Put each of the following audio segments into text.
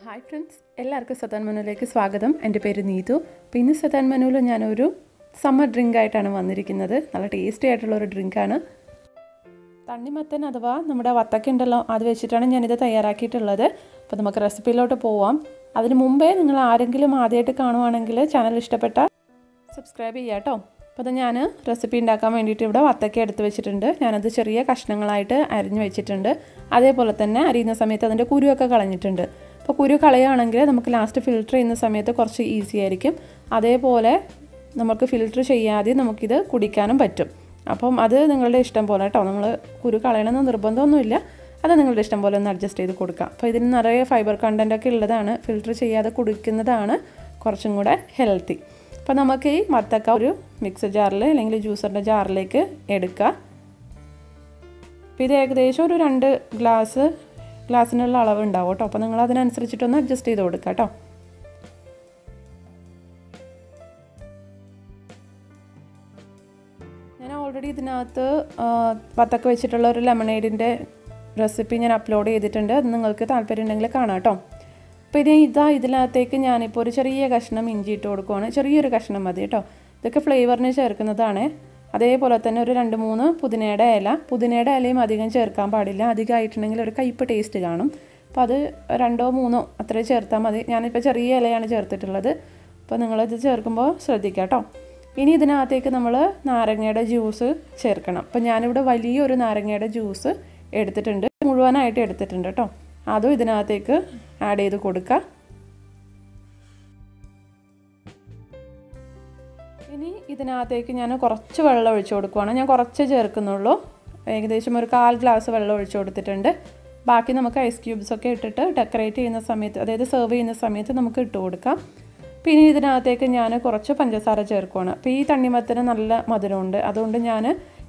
Hi friends, എല്ലാവർക്കും സതാൻ മെനുവിലേക്ക് സ്വാഗതം. എൻ്റെ പേര് നീതു. അപ്പോൾ ഇന്ന് സതാൻ മെനുവിൽ ഞാനൊരു സമ്മർ ഡ്രിങ്ക് ആയിട്ടാണ് വന്നിരിക്കുന്നത്. നല്ല ടേസ്റ്റി ആയിട്ടുള്ളൊരു ഡ്രിങ്കാണ്. തണ്ണിമത്തൻ അഥവാ നമ്മുടെ വത്തക്ക ഉണ്ടല്ലോ, അത് വെച്ചിട്ടാണ് ഞാനിത് തയ്യാറാക്കിയിട്ടുള്ളത്. അപ്പോൾ നമുക്ക് റെസിപ്പിയിലോട്ട് പോവാം. അതിന് മുമ്പേ നിങ്ങൾ ആരെങ്കിലും ആദ്യമായിട്ട് കാണുവാണെങ്കിൽ ചാനൽ ഇഷ്ടപ്പെട്ടാൽ സബ്സ്ക്രൈബ് ചെയ്യാം കേട്ടോ. അപ്പോൾ അത് ഞാൻ റെസിപ്പി ഉണ്ടാക്കാൻ വേണ്ടിയിട്ട് ഇവിടെ വത്തക്ക എടുത്ത് വെച്ചിട്ടുണ്ട്. ഞാനത് ചെറിയ കഷ്ണങ്ങളായിട്ട് അരിഞ്ഞ് വെച്ചിട്ടുണ്ട്. അതേപോലെ തന്നെ അരിയുന്ന സമയത്ത് അതിൻ്റെ കുരുവൊക്കെ കളഞ്ഞിട്ടുണ്ട്. അപ്പോൾ കുരു കളയുകയാണെങ്കിൽ നമുക്ക് ലാസ്റ്റ് ഫിൽറ്റർ ചെയ്യുന്ന സമയത്ത് കുറച്ച് ഈസി ആയിരിക്കും. അതേപോലെ നമുക്ക് ഫിൽറ്റർ ചെയ്യാതെ നമുക്കിത് കുടിക്കാനും പറ്റും. അപ്പം അത് നിങ്ങളുടെ ഇഷ്ടം പോലെ കേട്ടോ. നമ്മൾ കുരു കളയണമെന്ന് നിർബന്ധമൊന്നുമില്ല. അത് നിങ്ങളുടെ ഇഷ്ടം പോലെ ഒന്ന് അഡ്ജസ്റ്റ് ചെയ്ത് കൊടുക്കാം. അപ്പോൾ ഇതിന് നിറയെ ഫൈബർ കണ്ടൻറ്റൊക്കെ ഉള്ളതാണ്. ഫിൽറ്റർ ചെയ്യാതെ കുടിക്കുന്നതാണ് കുറച്ചും കൂടെ ഹെൽത്തി. അപ്പോൾ നമുക്ക് ഈ വത്തക്ക ഒരു മിക്സർ ജാറിൽ അല്ലെങ്കിൽ ജ്യൂസറിൻ്റെ ജാറിലേക്ക് എടുക്കുക. അപ്പോൾ ഇത് ഏകദേശം ഒരു 2 ഗ്ലാസ്സിനുള്ള അളവ് ഉണ്ടാവും കേട്ടോ. അപ്പോൾ നിങ്ങൾ അതിനനുസരിച്ചിട്ടൊന്ന് അഡ്ജസ്റ്റ് ചെയ്ത് കൊടുക്കുക കേട്ടോ. ഞാൻ ഓൾറെഡി ഇതിനകത്ത് വത്തക്ക വെച്ചിട്ടുള്ള ഒരു ലെമണേഡിൻ്റെ റെസിപ്പി ഞാൻ അപ്ലോഡ് ചെയ്തിട്ടുണ്ട്. അത് നിങ്ങൾക്ക് താല്പര്യം ഉണ്ടെങ്കിൽ കാണാം കേട്ടോ. അപ്പോൾ ഇതിനകത്തേക്ക് ഞാനിപ്പോൾ ഒരു ചെറിയ കഷ്ണം ഇഞ്ചി ഇട്ട് കൊടുക്കുവാണ്. ചെറിയൊരു കഷ്ണം മതി കേട്ടോ. ഇതൊക്കെ ഫ്ലേവറിന് ചേർക്കുന്നതാണ്. അതേപോലെ തന്നെ ഒരു 2-3 പുതിനയുടെ ഇലയും അധികം ചേർക്കാൻ പാടില്ല. അധികമായിട്ടുണ്ടെങ്കിൽ ഒരു കയ്പ്പ് ടേസ്റ്റ് കാണും. അപ്പോൾ അത് 2-3 അത്രയും ചേർത്താൽ മതി. ഞാനിപ്പോൾ ചെറിയ ഇലയാണ് ചേർത്തിട്ടുള്ളത്. അപ്പോൾ നിങ്ങളിത് ചേർക്കുമ്പോൾ ശ്രദ്ധിക്കുക കേട്ടോ. ഇനി ഇതിനകത്തേക്ക് നമ്മൾ നാരങ്ങയുടെ ജ്യൂസ് ചേർക്കണം. അപ്പോൾ ഞാനിവിടെ വലിയൊരു നാരങ്ങയുടെ ജ്യൂസ് എടുത്തിട്ടുണ്ട്, മുഴുവനായിട്ട് എടുത്തിട്ടുണ്ട് കേട്ടോ. അതും ഇതിനകത്തേക്ക് ആഡ് ചെയ്ത് കൊടുക്കുക. ഇനി ഇതിനകത്തേക്ക് ഞാൻ കുറച്ച് വെള്ളം ഒഴിച്ചു കൊടുക്കുകയാണ്. ഞാൻ കുറച്ച് ചേർക്കുന്നുള്ളൂ. ഏകദേശം ഒരു 1/4 ഗ്ലാസ് വെള്ളം ഒഴിച്ചു കൊടുത്തിട്ടുണ്ട്. ബാക്കി നമുക്ക് ഐസ് ക്യൂബ്സൊക്കെ ഇട്ടിട്ട് ഡെക്കറേറ്റ് ചെയ്യുന്ന സമയത്ത്, അതായത് സെർവ് ചെയ്യുന്ന സമയത്ത് നമുക്ക് ഇട്ട് കൊടുക്കാം. പിന്നെ ഇതിനകത്തേക്ക് ഞാൻ കുറച്ച് പഞ്ചസാര ചേർക്കുകയാണ്. അപ്പോൾ ഈ തണ്ണിമത്തന് നല്ല മധുരമുണ്ട്. അതുകൊണ്ട് ഞാൻ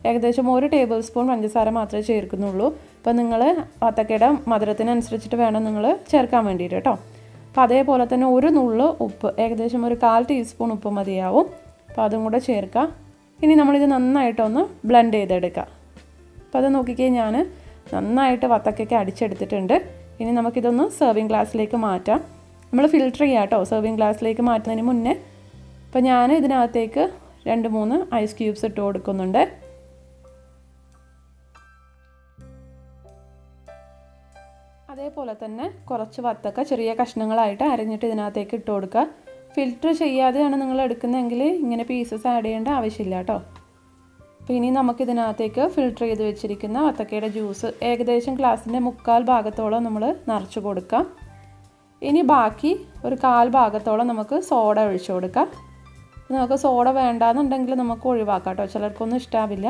ഏകദേശം 1 ടേബിൾ സ്പൂൺ പഞ്ചസാര മാത്രമേ ചേർക്കുന്നുള്ളൂ. അപ്പോൾ നിങ്ങൾ വത്തക്കയുടെ മധുരത്തിനനുസരിച്ചിട്ട് വേണം നിങ്ങൾ ചേർക്കാൻ വേണ്ടിയിട്ട് കേട്ടോ. അപ്പോൾ അതേപോലെ തന്നെ ഒരു നുള്ള് ഉപ്പ്, ഏകദേശം ഒരു 1/4 ടീസ്പൂൺ ഉപ്പ് മതിയാവും. അപ്പോൾ അതും കൂടെ ചേർക്കാം. ഇനി നമ്മളിത് നന്നായിട്ടൊന്ന് ബ്ലെൻഡ് ചെയ്തെടുക്കാം. അപ്പോൾ അത് നോക്കിക്കേ, ഞാൻ നന്നായിട്ട് വത്തക്കയ്ക്ക് അടിച്ചെടുത്തിട്ടുണ്ട്. ഇനി നമുക്കിതൊന്ന് സെർവിങ് ഗ്ലാസ്സിലേക്ക് മാറ്റാം. നമ്മൾ ഫിൽറ്റർ ചെയ്യാം കേട്ടോ സെർവിങ് ഗ്ലാസ്സിലേക്ക് മാറ്റുന്നതിന് മുന്നേ. അപ്പോൾ ഞാൻ ഇതിനകത്തേക്ക് 2-3 ഐസ് ക്യൂബ്സ് ഇട്ട് കൊടുക്കുന്നുണ്ട്. അതേപോലെ തന്നെ കുറച്ച് വത്തക്ക ചെറിയ കഷ്ണങ്ങളായിട്ട് അരിഞ്ഞിട്ട് ഇതിനകത്തേക്ക് ഇട്ട് കൊടുക്കുക. ഫിൽറ്റർ ചെയ്യാതെയാണ് നിങ്ങൾ എടുക്കുന്നതെങ്കിൽ ഇങ്ങനെ പീസസ് ആഡ് ചെയ്യേണ്ട ആവശ്യമില്ല കേട്ടോ. അപ്പോൾ ഇനി നമുക്കിതിനകത്തേക്ക് ഫിൽറ്റർ ചെയ്ത് വെച്ചിരിക്കുന്ന വത്തക്കയുടെ ജ്യൂസ് ഏകദേശം ഗ്ലാസിൻ്റെ 1/4 ഭാഗത്തോളം നമ്മൾ നിറച്ച് കൊടുക്കാം. ഇനി ബാക്കി ഒരു 1/4 ഭാഗത്തോളം നമുക്ക് സോഡ ഒഴിച്ചു കൊടുക്കാം. നമുക്ക് സോഡ വേണ്ടാന്നുണ്ടെങ്കിൽ നമുക്ക് ഒഴിവാക്കാം കേട്ടോ. ചിലർക്കൊന്നും ഇഷ്ടാവില്ല.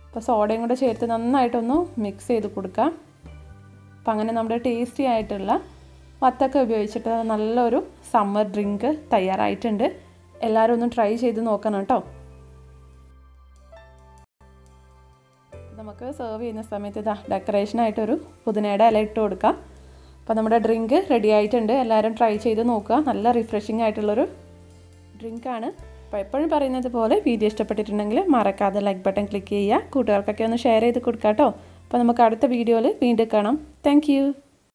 അപ്പോൾ സോഡയും കൂടെ ചേർത്ത് നന്നായിട്ടൊന്ന് മിക്സ് ചെയ്ത് കൊടുക്കാം. അപ്പം അങ്ങനെ നമ്മുടെ ടേസ്റ്റി ആയിട്ടുള്ള വത്തക്ക ഉപയോഗിച്ചിട്ട് നല്ലൊരു സമ്മർ ഡ്രിങ്ക് തയ്യാറായിട്ടുണ്ട്. എല്ലാവരും ഒന്ന് ട്രൈ ചെയ്ത് നോക്കണം കേട്ടോ. നമുക്ക് സെർവ് ചെയ്യുന്ന സമയത്ത് ഡെക്കറേഷനായിട്ടൊരു പുതിനയുടെ ഇല ഇട്ട് കൊടുക്കാം. അപ്പോൾ നമ്മുടെ ഡ്രിങ്ക് റെഡി ആയിട്ടുണ്ട്. എല്ലാവരും ട്രൈ ചെയ്ത് നോക്കുക. നല്ല റിഫ്രഷിംഗ് ആയിട്ടുള്ളൊരു ഡ്രിങ്കാണ്. അപ്പോൾ എപ്പോഴും പറയുന്നത് പോലെ വീഡിയോ ഇഷ്ടപ്പെട്ടിട്ടുണ്ടെങ്കിൽ മറക്കാതെ ലൈക്ക് ബട്ടൺ ക്ലിക്ക് ചെയ്യുക. കൂട്ടുകാർക്കൊക്കെ ഒന്ന് ഷെയർ ചെയ്ത് കൊടുക്കാം കേട്ടോ. അപ്പോൾ നമുക്ക് അടുത്ത വീഡിയോയിൽ വീണ്ടും കാണാം. Thank you.